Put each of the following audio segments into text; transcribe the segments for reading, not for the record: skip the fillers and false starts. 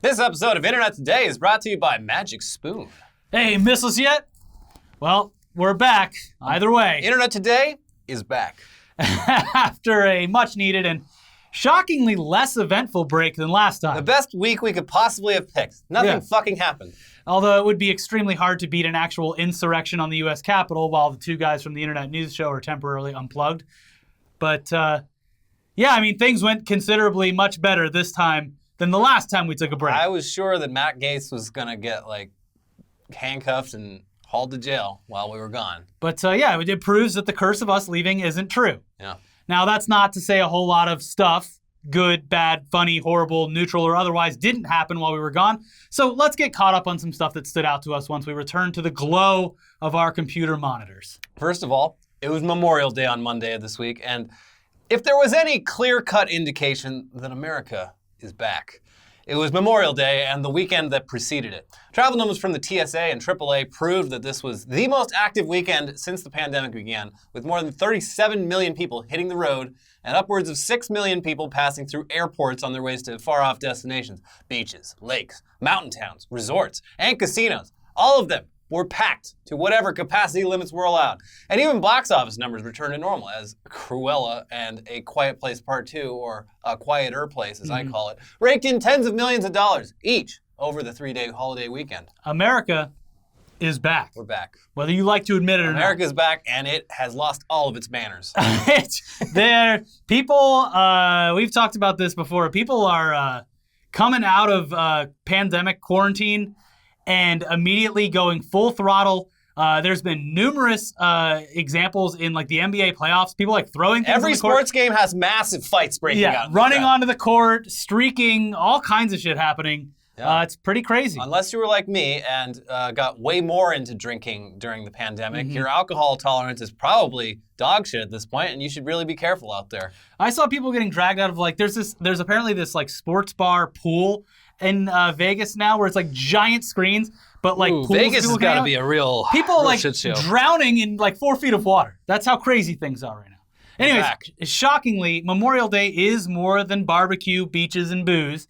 This episode of Internet Today is brought to you by Magic Spoon. Hey, miss us yet? Well, we're back. Either way. Internet Today is back. After a much-needed and shockingly less eventful break than last time. The best week we could possibly have picked. Nothing fucking happened. Although it would be extremely hard to beat an actual insurrection on the U.S. Capitol while the two guys from the Internet News Show are temporarily unplugged. But, things went considerably much better this time than the last time we took a break. I was sure that Matt Gaetz was going to get, handcuffed and hauled to jail while we were gone. But, it proves that the curse of us leaving isn't true. Yeah. Now, that's not to say a whole lot of stuff, good, bad, funny, horrible, neutral, or otherwise, didn't happen while we were gone. So let's get caught up on some stuff that stood out to us once we returned to the glow of our computer monitors. First of all, it was Memorial Day on Monday of this week, and if there was any clear-cut indication that America is back, it was Memorial Day and the weekend that preceded it. Travel numbers from the TSA and AAA proved that this was the most active weekend since the pandemic began, with more than 37 million people hitting the road and upwards of 6 million people passing through airports on their ways to far-off destinations. Beaches, lakes, mountain towns, resorts, and casinos. All of them were packed to whatever capacity limits were allowed. And even box office numbers returned to normal as Cruella and A Quiet Place Part 2, or A Quieter Place as I call it, raked in tens of millions of dollars each over the 3-day holiday weekend. America is back. We're back. Whether you like to admit it or not. America's back, and it has lost all of its manners. We've talked about this before, people are coming out of pandemic quarantine and immediately going full throttle. There's been numerous examples in the NBA playoffs. People throwing things Every on the court. sports game has massive fights breaking out. Running onto the court, streaking, all kinds of shit happening. Yeah. It's pretty crazy. Unless you were like me and got way more into drinking during the pandemic, your alcohol tolerance is probably dog shit at this point, and you should really be careful out there. I saw people getting dragged out of there's apparently this sports bar pool in Vegas now where it's giant screens, but pools. Vegas has got to be a real shit show. Drowning in 4 feet of water. That's how crazy things are right now. Anyways, shockingly, Memorial Day is more than barbecue, beaches, and booze.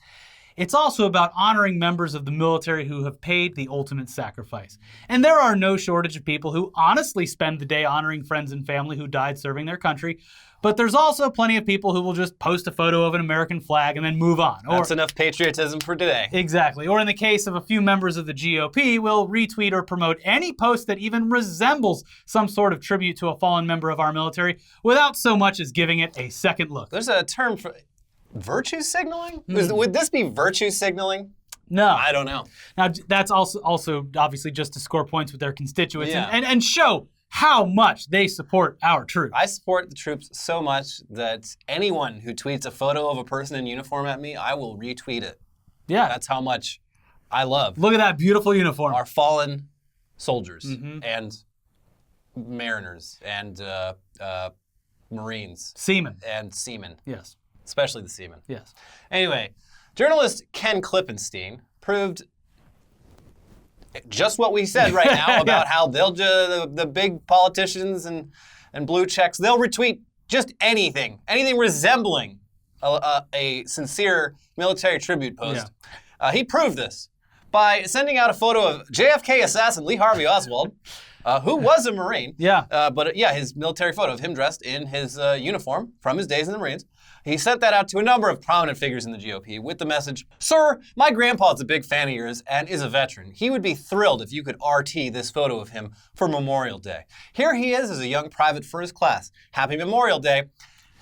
It's also about honoring members of the military who have paid the ultimate sacrifice. And there are no shortage of people who honestly spend the day honoring friends and family who died serving their country. But there's also plenty of people who will just post a photo of an American flag and then move on. That's enough patriotism for today. Exactly. Or in the case of a few members of the GOP, will retweet or promote any post that even resembles some sort of tribute to a fallen member of our military without so much as giving it a second look. There's a term for virtue signaling? Would this be virtue signaling? No. I don't know. Now, that's also obviously just to score points with their constituents and show how much they support our troops. I support the troops so much that anyone who tweets a photo of a person in uniform at me, I will retweet it. Yeah. That's how much I love. Look at that beautiful uniform. Our fallen soldiers and mariners and Marines. Seamen. And seamen. Yes. Especially the seamen. Yes. Anyway, journalist Ken Klippenstein proved just what we said right now about how they'll the big politicians and blue checks, they'll retweet just anything resembling a sincere military tribute post. Yeah. He proved this by sending out a photo of JFK assassin Lee Harvey Oswald, who was a Marine. Yeah. His military photo of him dressed in his uniform from his days in the Marines. He sent that out to a number of prominent figures in the GOP with the message, "Sir, my grandpa's a big fan of yours and is a veteran. He would be thrilled if you could RT this photo of him for Memorial Day. Here he is as a young private first class. Happy Memorial Day."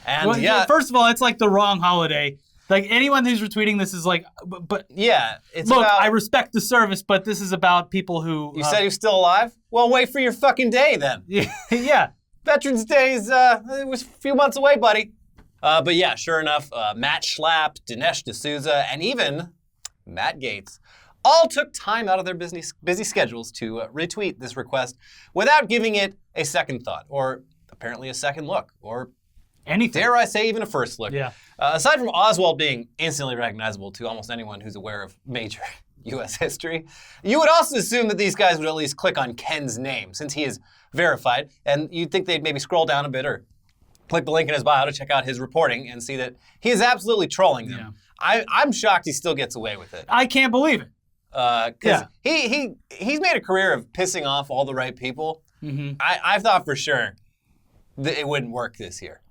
And first of all, it's the wrong holiday. Anyone who's retweeting this is it's look, about, I respect the service, but this is about people who... You said he was still alive? Well, wait for your fucking day then. Yeah. Veterans Day is, it was a few months away, buddy. Sure enough, Matt Schlapp, Dinesh D'Souza, and even Matt Gaetz all took time out of their busy schedules to retweet this request without giving it a second thought, or apparently a second look, or anything. Dare I say even a first look. Yeah. Aside from Oswald being instantly recognizable to almost anyone who's aware of major U.S. history, you would also assume that these guys would at least click on Ken's name, since he is verified, and you'd think they'd maybe scroll down a bit or click the link in his bio to check out his reporting and see that he is absolutely trolling them. Yeah. I'm shocked he still gets away with it. I can't believe it. Because he's made a career of pissing off all the right people. Mm-hmm. I thought for sure that it wouldn't work this year.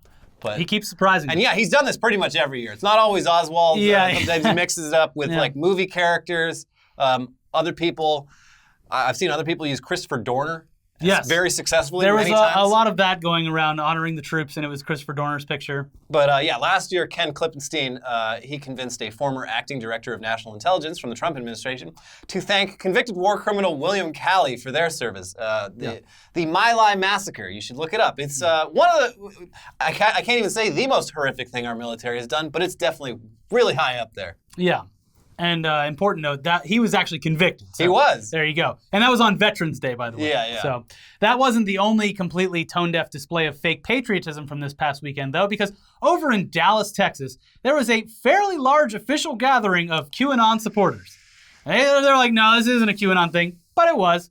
But he keeps surprising me. And yeah, he's done this pretty much every year. It's not always Oswald. Yeah. Sometimes he mixes it up with like movie characters, other people. I've seen other people use Christopher Dorner. Yes. Very successfully. There was many times. a lot of that going around honoring the troops, and it was Christopher Dorner's picture. But last year, Ken Klippenstein, he convinced a former acting director of national intelligence from the Trump administration to thank convicted war criminal William Calley for their service. The My Lai massacre, you should look it up. It's one of the, I can't even say the most horrific thing our military has done, but it's definitely really high up there. Yeah. And important note, that he was actually convicted. So he was. There you go. And that was on Veterans Day, by the way. Yeah, yeah. So that wasn't the only completely tone-deaf display of fake patriotism from this past weekend, though, because over in Dallas, Texas, there was a fairly large official gathering of QAnon supporters. They're like, no, this isn't a QAnon thing, but it was.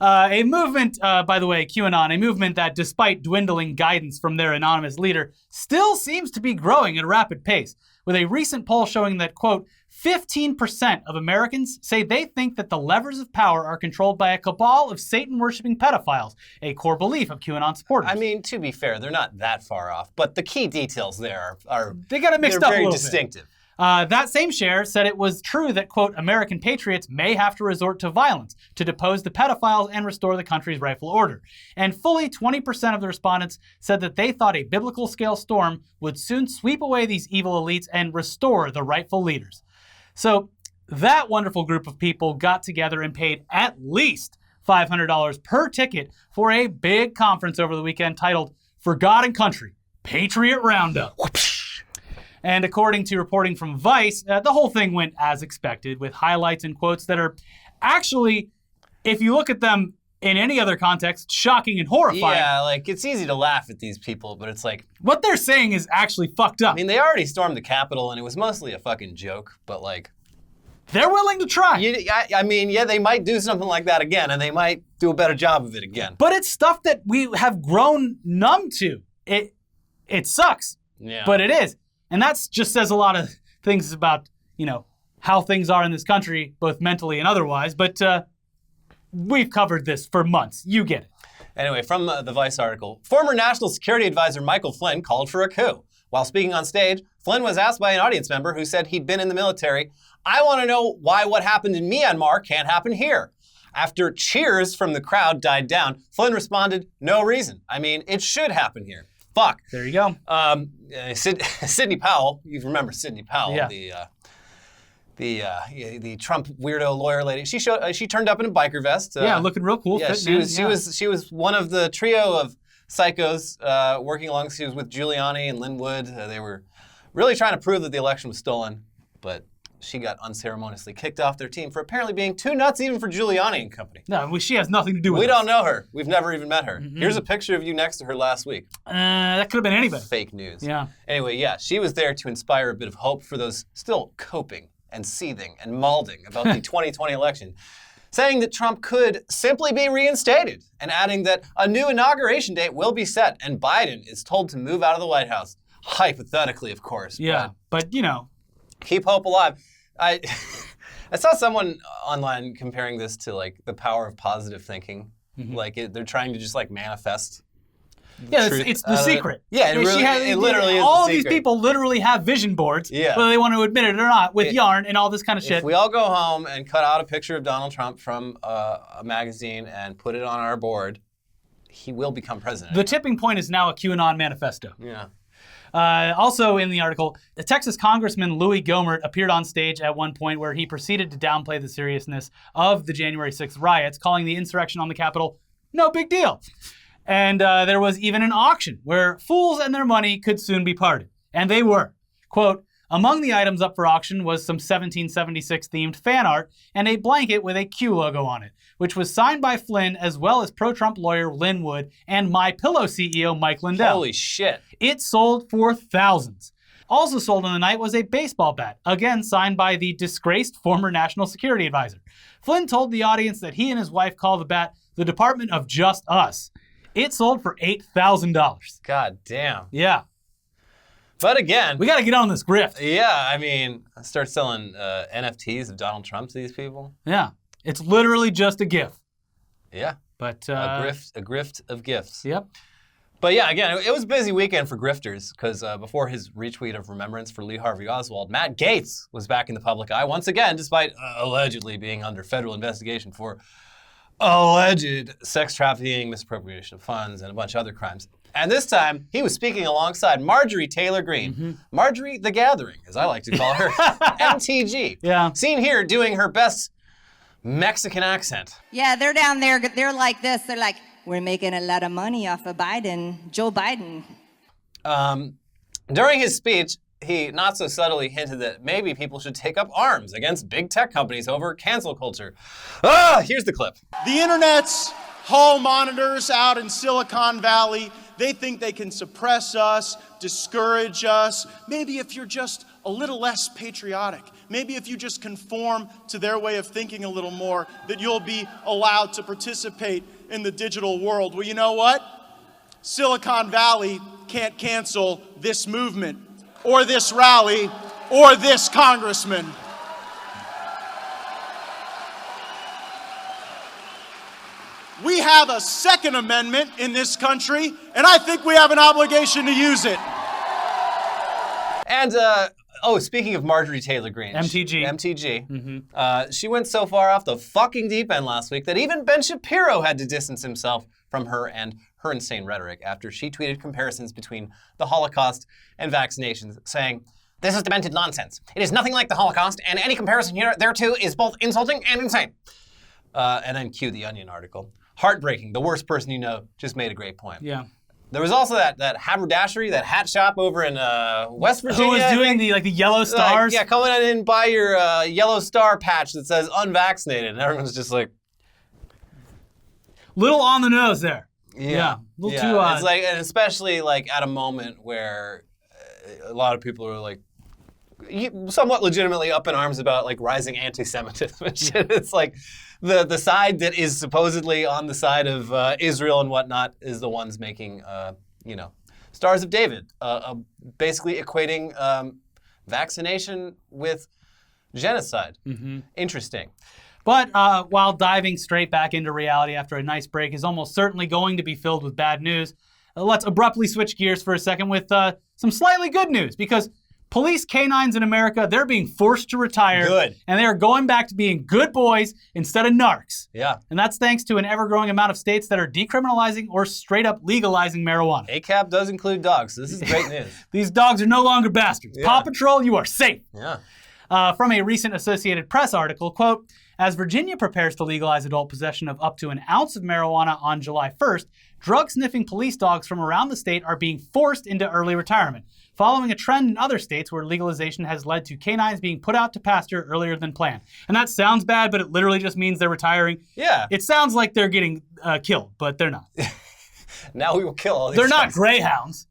A movement, by the way, QAnon, a movement that, despite dwindling guidance from their anonymous leader, still seems to be growing at a rapid pace, with a recent poll showing that, quote, 15% of Americans say they think that the levers of power are controlled by a cabal of Satan-worshipping pedophiles, a core belief of QAnon supporters. I mean, to be fair, they're not that far off, but the key details there are they got it mixed up a little very distinctive. Bit. That same share said it was true that, quote, American patriots may have to resort to violence to depose the pedophiles and restore the country's rightful order. And fully 20% of the respondents said that they thought a biblical-scale storm would soon sweep away these evil elites and restore the rightful leaders. So that wonderful group of people got together and paid at least $500 per ticket for a big conference over the weekend titled For God and Country, Patriot Roundup. And according to reporting from Vice, the whole thing went as expected, with highlights and quotes that are actually, if you look at them in any other context, shocking and horrifying. Yeah, like, it's easy to laugh at these people, but it's like, what they're saying is actually fucked up. I mean, they already stormed the Capitol, and it was mostly a fucking joke, but like, they're willing to try. I mean, yeah, they might do something like that again, and they might do a better job of it again. But it's stuff that we have grown numb to. It sucks, but it is. And that just says a lot of things about, how things are in this country, both mentally and otherwise. But we've covered this for months. You get it. Anyway, from the Vice article, former National Security Advisor Michael Flynn called for a coup. While speaking on stage, Flynn was asked by an audience member who said he'd been in the military, "I want to know why what happened in Myanmar can't happen here." After cheers from the crowd died down, Flynn responded, "No reason. I mean, it should happen here." Fuck. There you go. Sidney Powell, you remember Sidney Powell, the Trump weirdo lawyer lady. She turned up in a biker vest. Looking real cool. Yeah, she was one of the trio of psychos working along. She was with Giuliani and Lin Wood. They were really trying to prove that the election was stolen, but she got unceremoniously kicked off their team for apparently being too nuts even for Giuliani and company. No, she has nothing to do with it. We don't know her. We've never even met her. Mm-hmm. Here's a picture of you next to her last week. That could have been anybody. Fake news. Yeah. Anyway, she was there to inspire a bit of hope for those still coping and seething and malding about the 2020 election, saying that Trump could simply be reinstated and adding that a new inauguration date will be set and Biden is told to move out of the White House. Hypothetically, of course. Yeah, but keep hope alive. I saw someone online comparing this to like the power of positive thinking. Mm-hmm. Like they're trying to just like manifest. Yeah, it's the secret. Yeah, it literally is. All these people literally have vision boards, whether they want to admit it or not, with yarn and all this kind of shit. If we all go home and cut out a picture of Donald Trump from a magazine and put it on our board, he will become president. The tipping point is now a QAnon manifesto. Yeah. Also in the article, the Texas Congressman Louis Gohmert appeared on stage at one point where he proceeded to downplay the seriousness of the January 6th riots, calling the insurrection on the Capitol no big deal. And there was even an auction where fools and their money could soon be parted. And they were. Quote, among the items up for auction was some 1776-themed fan art and a blanket with a Q logo on it, which was signed by Flynn as well as pro-Trump lawyer Lin Wood and MyPillow CEO Mike Lindell. Holy shit. It sold for thousands. Also sold on the night was a baseball bat, again signed by the disgraced former National Security Advisor. Flynn told the audience that he and his wife call the bat the Department of Just Us. It sold for $8,000. God damn. Yeah. But again, We got to get on this grift. yeah, I mean, start selling NFTs of Donald Trump to these people. Yeah. It's literally just a gift. Yeah. But A grift of gifts. Yep. But yeah, again, it was a busy weekend for grifters because before his retweet of remembrance for Lee Harvey Oswald, Matt Gaetz was back in the public eye once again, despite allegedly being under federal investigation for alleged sex trafficking, misappropriation of funds, and a bunch of other crimes. And this time, he was speaking alongside Marjorie Taylor Greene. Mm-hmm. Marjorie the Gathering, as I like to call her, MTG. Yeah. Seen here doing her best Mexican accent. Yeah, they're down there. They're like this. They're like, we're making a lot of money off of Joe Biden. During his speech, he not so subtly hinted that maybe people should take up arms against big tech companies over cancel culture. Here's the clip. The internet's hall monitors out in Silicon Valley, they think they can suppress us, discourage us. Maybe if you're just a little less patriotic, maybe if you just conform to their way of thinking a little more, that you'll be allowed to participate in the digital world. Well, you know what? Silicon Valley can't cancel this movement, or this rally, or this congressman. We have a Second Amendment in this country, and I think we have an obligation to use it. And, speaking of Marjorie Taylor Greene. MTG. She went so far off the fucking deep end last week that even Ben Shapiro had to distance himself from her and her insane rhetoric after she tweeted comparisons between the Holocaust and vaccinations, saying, "This is demented nonsense. It is nothing like the Holocaust, and any comparison here thereto is both insulting and insane." And then cue the Onion article. Heartbreaking. The worst person you know just made a great point. Yeah. There was also that haberdashery, that hat shop over in West Virginia. Who was doing the yellow stars? Come in and buy your yellow star patch that says unvaccinated. And everyone's just like... Little on the nose there. Yeah. A little too... It's like, and especially like at a moment where a lot of people are like somewhat legitimately up in arms about like rising anti-Semitism and shit. It's like the side that is supposedly on the side of Israel and whatnot is the ones making, Stars of David, basically equating vaccination with genocide. Mm-hmm. Interesting. But while diving straight back into reality after a nice break is almost certainly going to be filled with bad news, let's abruptly switch gears for a second with some slightly good news, because police canines in America, they're being forced to retire. Good. And they are going back to being good boys instead of narcs. Yeah. And that's thanks to an ever-growing amount of states that are decriminalizing or straight up legalizing marijuana. ACAB does include dogs, so this is great news. These dogs are no longer bastards. Yeah. Paw Patrol, you are safe. Yeah. From a recent Associated Press article, quote, as Virginia prepares to legalize adult possession of up to an ounce of marijuana on July 1st, drug-sniffing police dogs from around the state are being forced into early retirement, following a trend in other states where legalization has led to canines being put out to pasture earlier than planned. And that sounds bad, but it literally just means they're retiring. Yeah. It sounds like they're getting killed, but they're not. Now we will kill all these They're not dogs. greyhounds.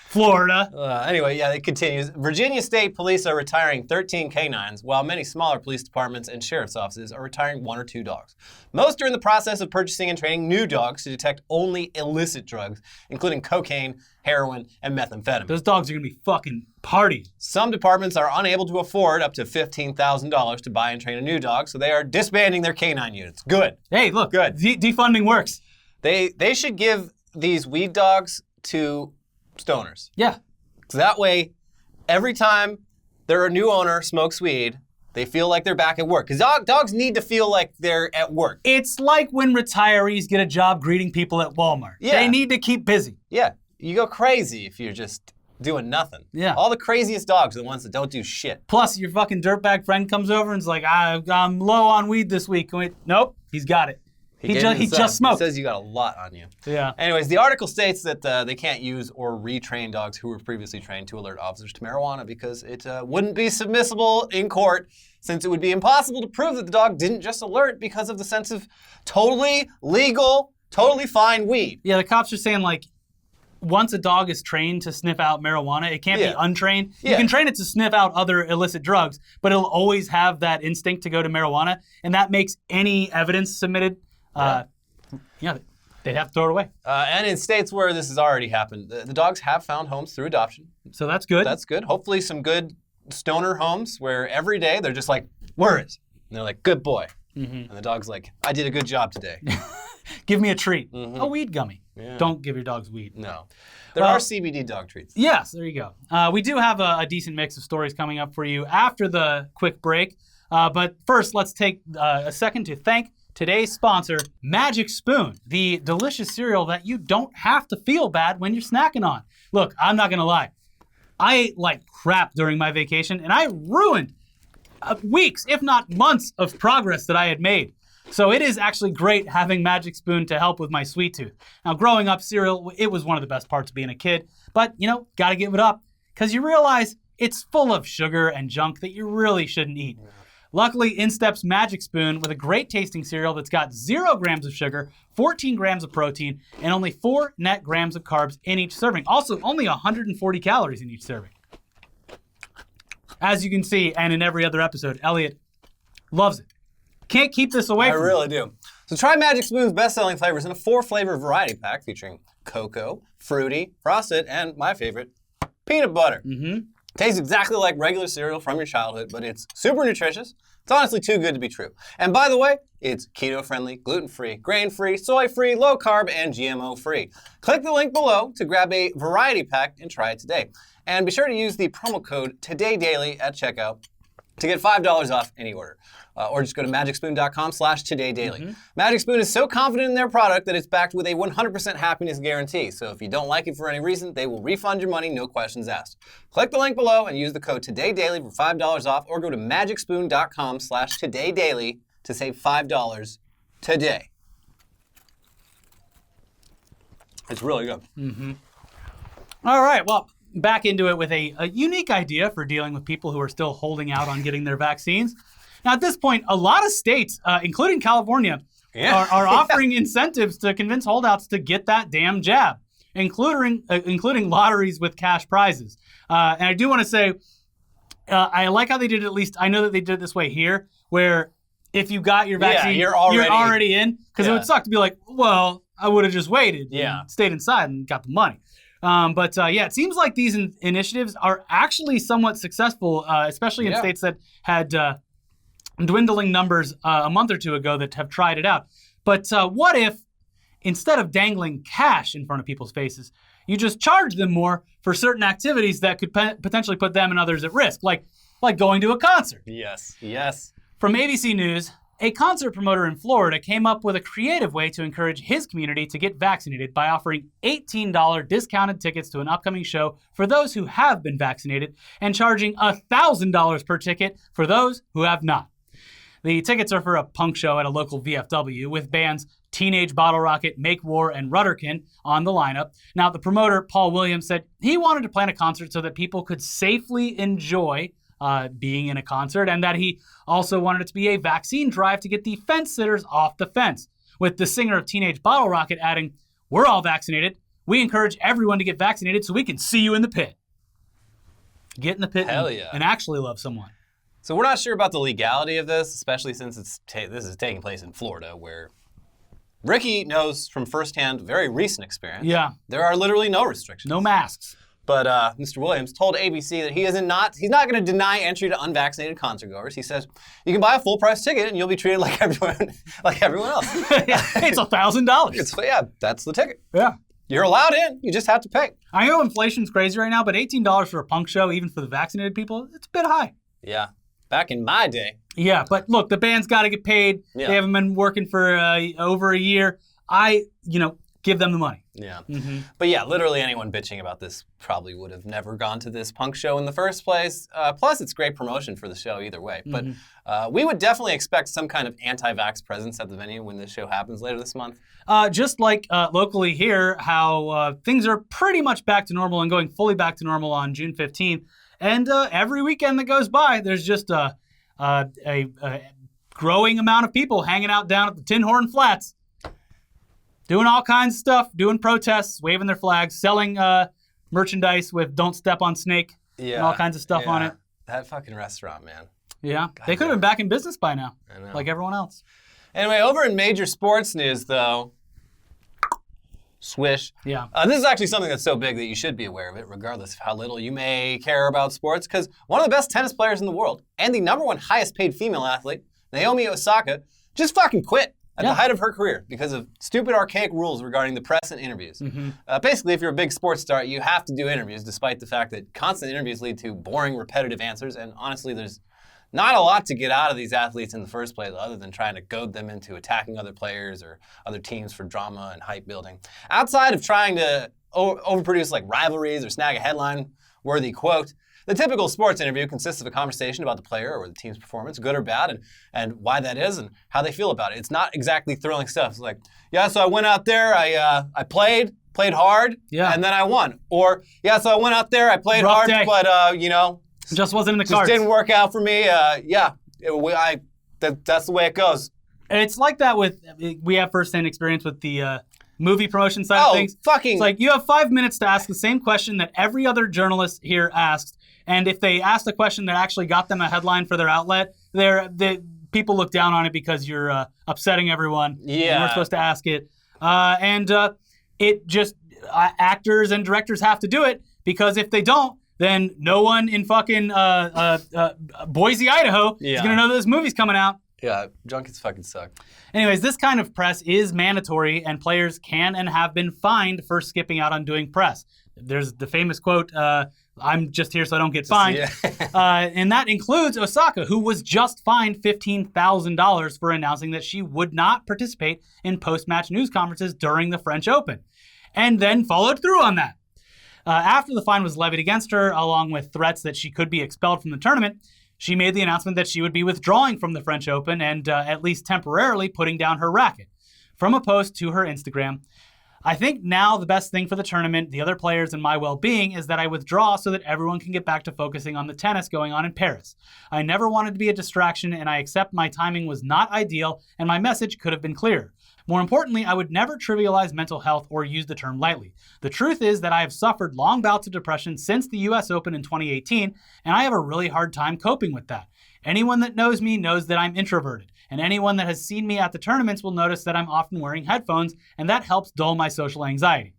Florida. Anyway, it continues. Virginia State Police are retiring 13 canines, while many smaller police departments and sheriff's offices are retiring 1 or 2 dogs. Most are in the process of purchasing and training new dogs to detect only illicit drugs, including cocaine, heroin, and methamphetamine. Those dogs are going to be fucking partying. Some departments are unable to afford up to $15,000 to buy and train a new dog, so they are disbanding their canine units. Good. Hey, look. Good. Defunding works. They should give these weed dogs to stoners. Yeah. So that way, every time a new owner smokes weed, they feel like they're back at work. Because dogs need to feel like they're at work. It's like when retirees get a job greeting people at Walmart. Yeah. They need to keep busy. Yeah. You go crazy if you're just doing nothing. Yeah. All the craziest dogs are the ones that don't do shit. Plus, your fucking dirtbag friend comes over and is like, I'm low on weed this week. Nope, he's got it. He just smoked. He says you got a lot on you. Yeah. Anyways, the article states that they can't use or retrain dogs who were previously trained to alert officers to marijuana because it wouldn't be submissible in court, since it would be impossible to prove that the dog didn't just alert because of the sense of totally legal, totally fine weed. Yeah, the cops are saying, like, once a dog is trained to sniff out marijuana, it can't be untrained. Yeah. You can train it to sniff out other illicit drugs, but it'll always have that instinct to go to marijuana, and that makes any evidence submitted They'd have to throw it away. And in states where this has already happened, the dogs have found homes through adoption. So that's good. That's good. Hopefully some good stoner homes where every day they're just like, where is? And they're like, good boy. And the dog's like, I did a good job today. Give me a treat. A weed gummy. Yeah. Don't give your dogs weed. No. There are CBD dog treats. Yes, there you go. We do have a decent mix of stories coming up for you after the quick break. But first, let's take a second to thank today's sponsor, Magic Spoon, the delicious cereal that you don't have to feel bad when you're snacking on. Look, I'm not going to lie. I ate like crap during my vacation, and I ruined weeks, if not months, of progress that I had made. So it is actually great having Magic Spoon to help with my sweet tooth. Now, growing up, cereal, it was one of the best parts of being a kid. But, got to give it up, because you realize it's full of sugar and junk that you really shouldn't eat. Luckily, in steps Magic Spoon with a great tasting cereal that's got 0 grams of sugar, 14 grams of protein, and only 4 net grams of carbs in each serving. Also, only 140 calories in each serving. As you can see, and in every other episode, Elliot loves it. Can't keep this away from me. I really do. So try Magic Spoon's best-selling flavors in a 4-flavor variety pack featuring cocoa, fruity, frosted, and my favorite, peanut butter. Tastes exactly like regular cereal from your childhood, but it's super nutritious. It's honestly too good to be true. And by the way, it's keto-friendly, gluten-free, grain-free, soy-free, low-carb, and GMO-free. Click the link below to grab a variety pack and try it today. And be sure to use the promo code TODAYDAILY at checkout to get $5 off any order. Or just go to magicspoon.com/todaydaily. Magic Spoon is so confident in their product that it's backed with a 100% happiness guarantee. So if you don't like it for any reason, they will refund your money, no questions asked. Click the link below and use the code TODAYDAILY for $5 off, or go to magicspoon.com/todaydaily to save $5 today. It's really good. All right, well, back into it with a unique idea for dealing with people who are still holding out on getting their vaccines. Now, at this point, a lot of states, including California, are offering incentives to convince holdouts to get that damn jab, including lotteries with cash prizes. And I do want to say, I like how they did it, at least I know that they did it this way here, where if you got your vaccine, you're already in. Because it would suck to be like, well, I would have just waited and stayed inside and got the money. But it seems like these initiatives are actually somewhat successful, especially in states that had dwindling numbers a month or two ago that have tried it out. But what if, instead of dangling cash in front of people's faces, you just charge them more for certain activities that could potentially put them and others at risk, like going to a concert? Yes. From ABC News, a concert promoter in Florida came up with a creative way to encourage his community to get vaccinated by offering $18 discounted tickets to an upcoming show for those who have been vaccinated and charging $1,000 per ticket for those who have not. The tickets are for a punk show at a local VFW with bands Teenage Bottle Rocket, Make War, and Rudderkin on the lineup. Now, the promoter, Paul Williams, said he wanted to plan a concert so that people could safely enjoy being in a concert, and that he also wanted it to be a vaccine drive to get the fence sitters off the fence, with the singer of Teenage Bottle Rocket adding, "We're all vaccinated. We encourage everyone to get vaccinated so we can see you in the pit." Get in the pit and actually love someone. So we're not sure about the legality of this, especially since this is taking place in Florida, where Ricky knows from firsthand, very recent experience. Yeah. There are literally no restrictions. No masks. But Mr. Williams told ABC that he's not going to deny entry to unvaccinated concertgoers. He says, you can buy a full-price ticket and you'll be treated like everyone else. It's $1,000. Yeah, that's the ticket. Yeah. You're allowed in. You just have to pay. I know inflation's crazy right now, but $18 for a punk show, even for the vaccinated people, it's a bit high. Yeah. Back in my day. Yeah, but look, the band's got to get paid. Yeah. They haven't been working for over a year. Give them the money. Yeah. But yeah, literally anyone bitching about this probably would have never gone to this punk show in the first place. Plus, it's great promotion for the show either way. But we would definitely expect some kind of anti-vax presence at the venue when this show happens later this month. Just like locally here, how things are pretty much back to normal and going fully back to normal on June 15th. And every weekend that goes by, there's just a growing amount of people hanging out down at the Tin Horn Flats, doing all kinds of stuff, doing protests, waving their flags, selling merchandise with "Don't Step on Snake" and all kinds of stuff on it. That fucking restaurant, man. Yeah, they could have been back in business by now, like everyone else. Anyway, over in major sports news, though, Swish. Yeah. This is actually something that's so big that you should be aware of it, regardless of how little you may care about sports, because one of the best tennis players in the world and the #1 highest paid female athlete, Naomi Osaka, just fucking quit at the height of her career because of stupid, archaic rules regarding the press and interviews. Basically, if you're a big sports star, you have to do interviews, despite the fact that constant interviews lead to boring, repetitive answers, and honestly, there's not a lot to get out of these athletes in the first place other than trying to goad them into attacking other players or other teams for drama and hype building. Outside of trying to overproduce like rivalries or snag a headline-worthy quote, the typical sports interview consists of a conversation about the player or the team's performance, good or bad, and why that is and how they feel about it. It's not exactly thrilling stuff. It's like, yeah, so I went out there, I played hard, and then I won. Or, yeah, so I went out there, I played Rough hard, day. but, Just wasn't in the just cards. didn't work out for me. That's the way it goes. It's like that we have first-hand experience with the movie promotion side of things. Fucking. It's like you have 5 minutes to ask the same question that every other journalist here asked, and if they asked a question that actually got them a headline for their outlet, people look down on it because you're upsetting everyone. Yeah. And we're supposed to ask it. It just, actors and directors have to do it, because if they don't, then no one in fucking Boise, Idaho is going to know that this movie's coming out. Yeah, junkets fucking suck. Anyways, this kind of press is mandatory, and players can and have been fined for skipping out on doing press. There's the famous quote, I'm just here so I don't get fined. And that includes Osaka, who was just fined $15,000 for announcing that she would not participate in post-match news conferences during the French Open, and then followed through on that. After the fine was levied against her, along with threats that she could be expelled from the tournament, she made the announcement that she would be withdrawing from the French Open and at least temporarily putting down her racket. From a post to her Instagram, I think now the best thing for the tournament, the other players, and my well-being is that I withdraw so that everyone can get back to focusing on the tennis going on in Paris. I never wanted to be a distraction, and I accept my timing was not ideal, and my message could have been clearer. More importantly, I would never trivialize mental health or use the term lightly. The truth is that I have suffered long bouts of depression since the US Open in 2018, and I have a really hard time coping with that. Anyone that knows me knows that I'm introverted, and anyone that has seen me at the tournaments will notice that I'm often wearing headphones, and that helps dull my social anxiety.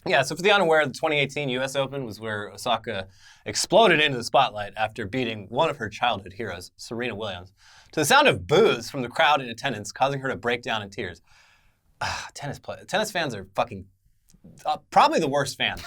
Yeah, so for the unaware, the 2018 US Open was where Osaka exploded into the spotlight after beating one of her childhood heroes, Serena Williams, to the sound of boos from the crowd in attendance, causing her to break down in tears. Tennis fans are fucking probably the worst fans.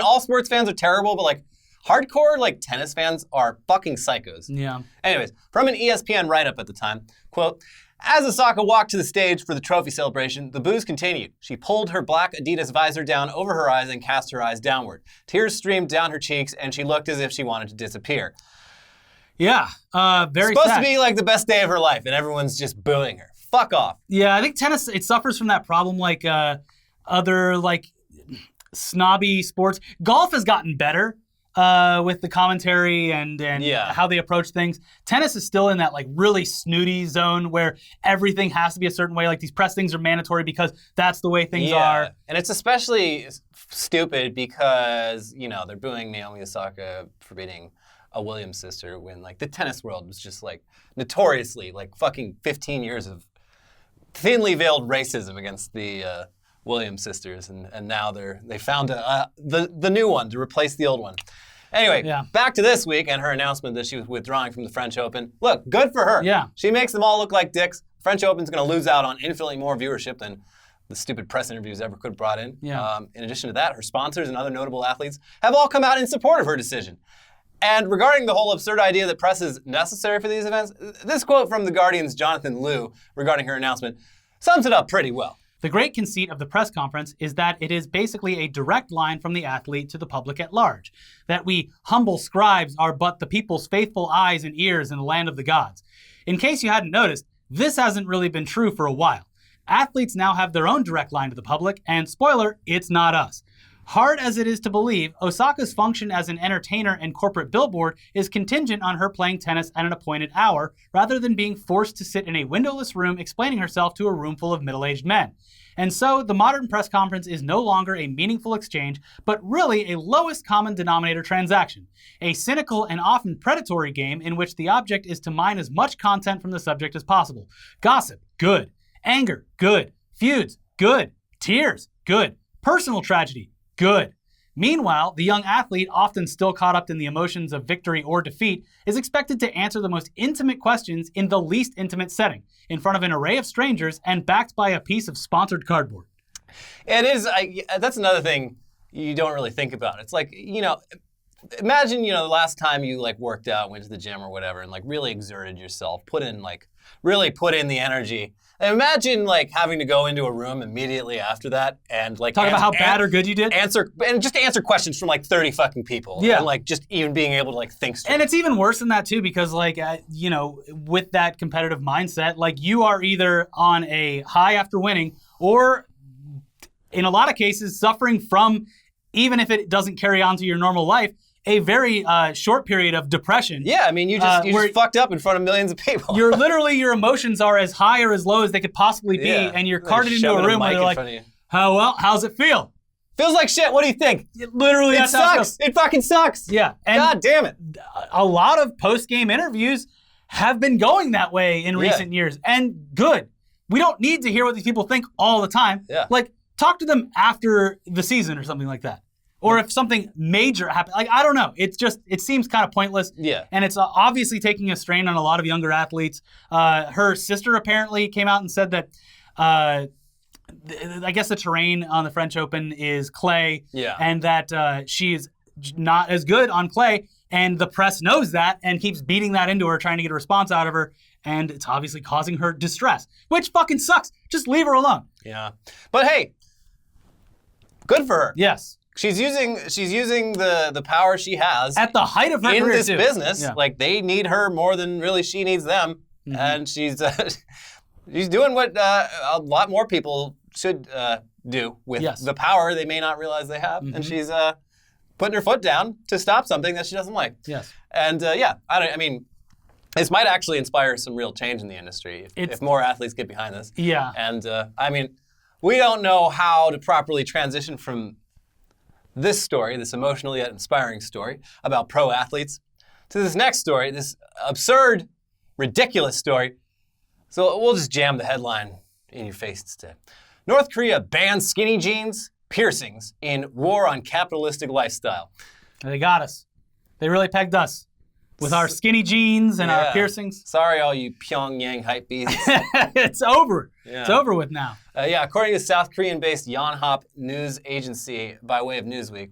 All sports fans are terrible, but hardcore tennis fans are fucking psychos. Yeah. Anyways, from an ESPN write-up at the time, quote, as Osaka walked to the stage for the trophy celebration, the boos continued. She pulled her black Adidas visor down over her eyes and cast her eyes downward. Tears streamed down her cheeks, and she looked as if she wanted to disappear. Yeah, very Supposed sad. to be the best day of her life, and everyone's just booing her. Fuck off. Yeah, I think tennis, it suffers from that problem other snobby sports. Golf has gotten better with the commentary and how they approach things. Tennis is still in that really snooty zone where everything has to be a certain way. These press things are mandatory because that's the way things are. And it's especially stupid because, they're booing Naomi Osaka for beating a Williams sister when the tennis world was just notoriously fucking 15 years of thinly veiled racism against the Williams sisters, and now they found the new one to replace the old one. Anyway, back to this week and her announcement that she was withdrawing from the French Open. Look, good for her. Yeah. She makes them all look like dicks. French Open's going to lose out on infinitely more viewership than the stupid press interviews ever could have brought in. Yeah. In addition to that, her sponsors and other notable athletes have all come out in support of her decision. And regarding the whole absurd idea that press is necessary for these events, this quote from The Guardian's Jonathan Liu regarding her announcement sums it up pretty well. The great conceit of the press conference is that it is basically a direct line from the athlete to the public at large, that we humble scribes are but the people's faithful eyes and ears in the land of the gods. In case you hadn't noticed, this hasn't really been true for a while. Athletes now have their own direct line to the public, and spoiler, it's not us. Hard as it is to believe, Osaka's function as an entertainer and corporate billboard is contingent on her playing tennis at an appointed hour, rather than being forced to sit in a windowless room explaining herself to a room full of middle-aged men. And so, the modern press conference is no longer a meaningful exchange, but really a lowest common denominator transaction. A cynical and often predatory game in which the object is to mine as much content from the subject as possible. Gossip, good. Anger, good. Feuds, good. Tears, good. Personal tragedy, good. Meanwhile, the young athlete, often still caught up in the emotions of victory or defeat, is expected to answer the most intimate questions in the least intimate setting, in front of an array of strangers and backed by a piece of sponsored cardboard. It is. That's another thing you don't really think about. It's like, imagine, the last time you like worked out, went to the gym or whatever, and like really exerted yourself, really put in the energy. And imagine like having to go into a room immediately after that and like talk about how bad or good you did. Answer questions from like 30 fucking people. Yeah. And like just even being able to like think straight. And it's even worse than that too, because like with that competitive mindset, like you are either on a high after winning, or in a lot of cases suffering from, even if it doesn't carry on to your normal life, a very short period of depression. Yeah, I mean, you just fucked up in front of millions of people. Your emotions are as high or as low as they could possibly be, and you're carted into a room where they're like, how's it feel? Feels like shit. What do you think? It sucks. It fucking sucks. Yeah. And God damn it. A lot of post-game interviews have been going that way in recent years, and good. We don't need to hear what these people think all the time. Yeah. Like, talk to them after the season or something like that. Or if something major happens, like, I don't know. It seems kind of pointless. Yeah. And it's obviously taking a strain on a lot of younger athletes. Her sister apparently came out and said that, I guess the terrain on the French Open is clay. Yeah. And that she is not as good on clay. And the press knows that and keeps beating that into her, trying to get a response out of her. And it's obviously causing her distress, which fucking sucks. Just leave her alone. Yeah. But hey, good for her. Yes. She's using the power she has at the height of her in career this too. business. Yeah. Like they need her more than really she needs them, and she's doing what a lot more people should do with the power they may not realize they have, and she's putting her foot down to stop something that she doesn't like. Yes, and I mean, this might actually inspire some real change in the industry if more athletes get behind this. Yeah, and I mean, we don't know how to properly transition from this story, this emotional yet inspiring story about pro athletes, to this next story, this absurd, ridiculous story. So we'll just jam the headline in your face instead. North Korea bans skinny jeans, piercings in war on capitalistic lifestyle. They got us. They really pegged us with our skinny jeans and our piercings. Sorry, all you Pyongyang hype beasts. It's over. Yeah. It's over with now. According to South Korean-based Yonhap news agency by way of Newsweek,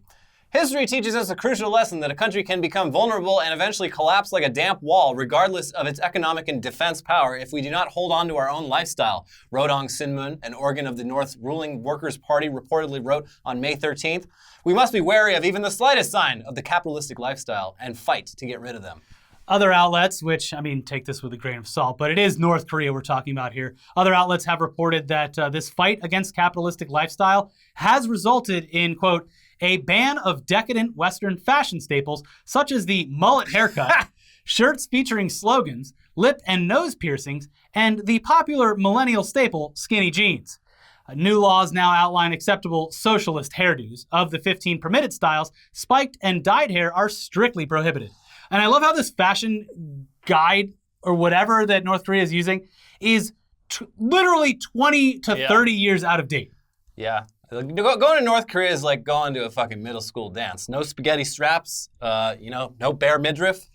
history teaches us a crucial lesson that a country can become vulnerable and eventually collapse like a damp wall, regardless of its economic and defense power, if we do not hold on to our own lifestyle. Rodong Sinmun, an organ of the North's ruling Workers' Party, reportedly wrote on May 13th, "We must be wary of even the slightest sign of the capitalistic lifestyle and fight to get rid of them." Other outlets, which, I mean, take this with a grain of salt, but it is North Korea we're talking about here. Other outlets have reported that this fight against capitalistic lifestyle has resulted in, quote, a ban of decadent Western fashion staples such as the mullet haircut, shirts featuring slogans, lip and nose piercings, and the popular millennial staple, skinny jeans. New laws now outline acceptable socialist hairdos. Of the 15 permitted styles, spiked and dyed hair are strictly prohibited. And I love how this fashion guide or whatever that North Korea is using is literally 20 to 30 years out of date. Yeah. Going to North Korea is like going to a fucking middle school dance. No spaghetti straps, no bare midriff.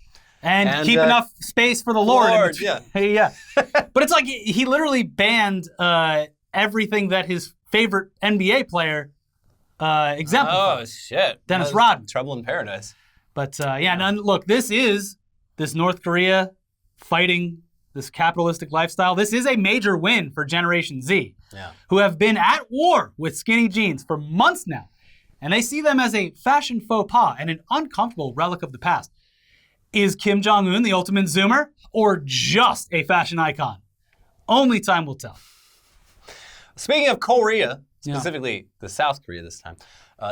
And keep enough space for the Lord. Yeah. Yeah. But it's like he literally banned everything that his favorite NBA player exemplified. Oh, shit. Dennis Rodman. Trouble in paradise. But look, this North Korea fighting this capitalistic lifestyle. This is a major win for Generation Z, who have been at war with skinny jeans for months now. And they see them as a fashion faux pas and an uncomfortable relic of the past. Is Kim Jong-un the ultimate Zoomer or just a fashion icon? Only time will tell. Speaking of Korea, specifically the South Korea this time,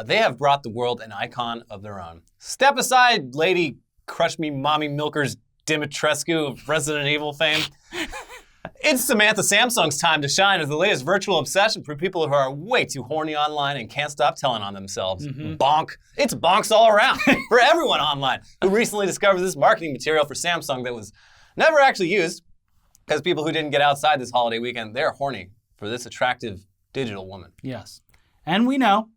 they have brought the world an icon of their own. Step aside, Lady Crush Me Mommy Milkers Dimitrescu of Resident Evil fame. It's Samantha Samsung's time to shine as the latest virtual obsession for people who are way too horny online and can't stop telling on themselves. Bonk. It's bonks all around for everyone online who recently discovered this marketing material for Samsung that was never actually used, because people who didn't get outside this holiday weekend, they're horny for this attractive digital woman. Yes. And we know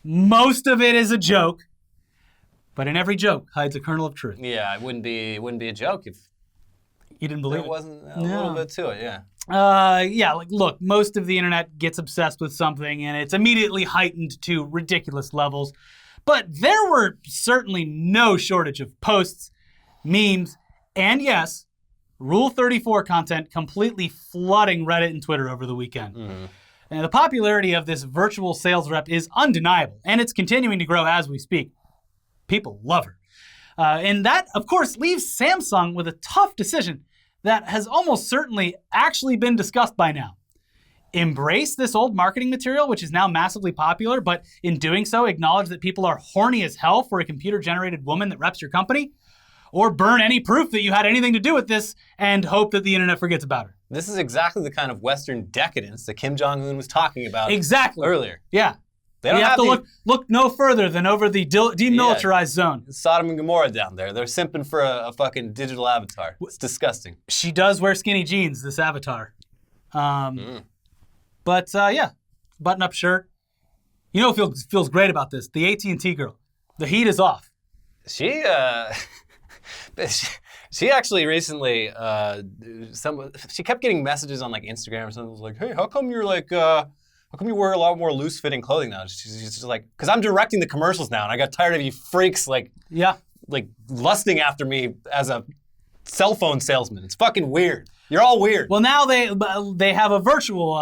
most of it is a joke, but in every joke hides a kernel of truth. Yeah, it wouldn't be a joke if You didn't believe there it? wasn't a little bit to it, yeah. Yeah, like, look, most of the internet gets obsessed with something and it's immediately heightened to ridiculous levels. But there were certainly no shortage of posts, memes, and yes, Rule 34 content completely flooding Reddit and Twitter over the weekend. And the popularity of this virtual sales rep is undeniable, and it's continuing to grow as we speak. People love her. And that, of course, leaves Samsung with a tough decision that has almost certainly actually been discussed by now. Embrace this old marketing material, which is now massively popular, but in doing so, acknowledge that people are horny as hell for a computer-generated woman that reps your company, or burn any proof that you had anything to do with this and hope that the internet forgets about her. This is exactly the kind of Western decadence that Kim Jong-un was talking about earlier. Yeah. They don't you have to look no further than over the demilitarized zone. Sodom and Gomorrah down there. They're simping for a fucking digital avatar. It's disgusting. She does wear skinny jeans, this avatar. But yeah, button-up shirt. You know what feels great about this? The AT&T girl. The heat is off. She actually recently, she kept getting messages on like Instagram or something. It was like, hey, how come you wear a lot more loose-fitting clothing now? She's just like, because I'm directing the commercials now, and I got tired of you freaks like lusting after me as a cell phone salesman. It's fucking weird. You're all weird. Well, now they have a virtual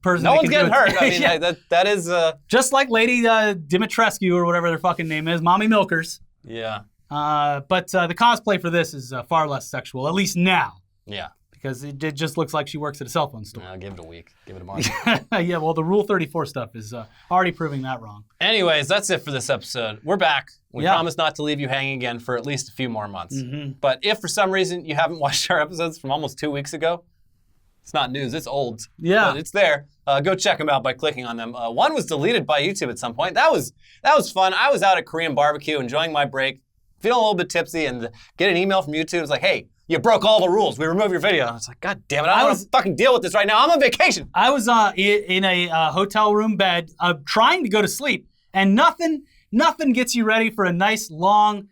person. No one's getting hurt. I mean, that is just like Lady Dimitrescu or whatever their fucking name is, Mommy Milkers. Yeah. But the cosplay for this is far less sexual, at least now. Yeah. Because it just looks like she works at a cell phone store. I'll give it a week. Give it a month. Yeah, well, the Rule 34 stuff is already proving that wrong. Anyways, that's it for this episode. We're back. We promise not to leave you hanging again for at least a few more months. But if for some reason you haven't watched our episodes from almost 2 weeks ago, it's not news, it's old. Yeah. But it's there. Go check them out by clicking on them. One was deleted by YouTube at some point. That was fun. I was out at Korean barbecue enjoying my break, feeling a little bit tipsy, and get an email from YouTube. It's like, hey, you broke all the rules. We remove your video. I was like, God damn it, I don't want to fucking deal with this right now. I'm on vacation. I was in a hotel room bed trying to go to sleep, and nothing gets you ready for a nice, long,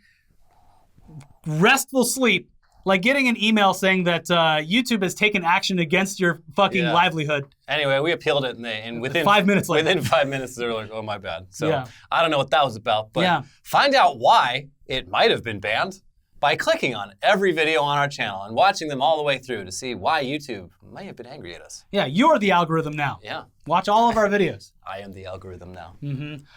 restful sleep like getting an email saying that YouTube has taken action against your fucking livelihood. Anyway, we appealed it, and within 5 minutes later. Within 5 minutes, they were like, oh, my bad. So I don't know what that was about, but find out why it might have been banned by clicking on every video on our channel and watching them all the way through to see why YouTube may have been angry at us. Yeah, you're the algorithm now. Yeah. Watch all of our videos. I am the algorithm now.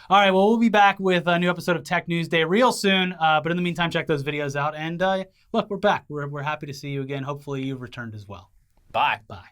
All right, well, we'll be back with a new episode of Tech News Day real soon. But in the meantime, check those videos out. And look, we're back. We're happy to see you again. Hopefully you've returned as well. Bye. Bye.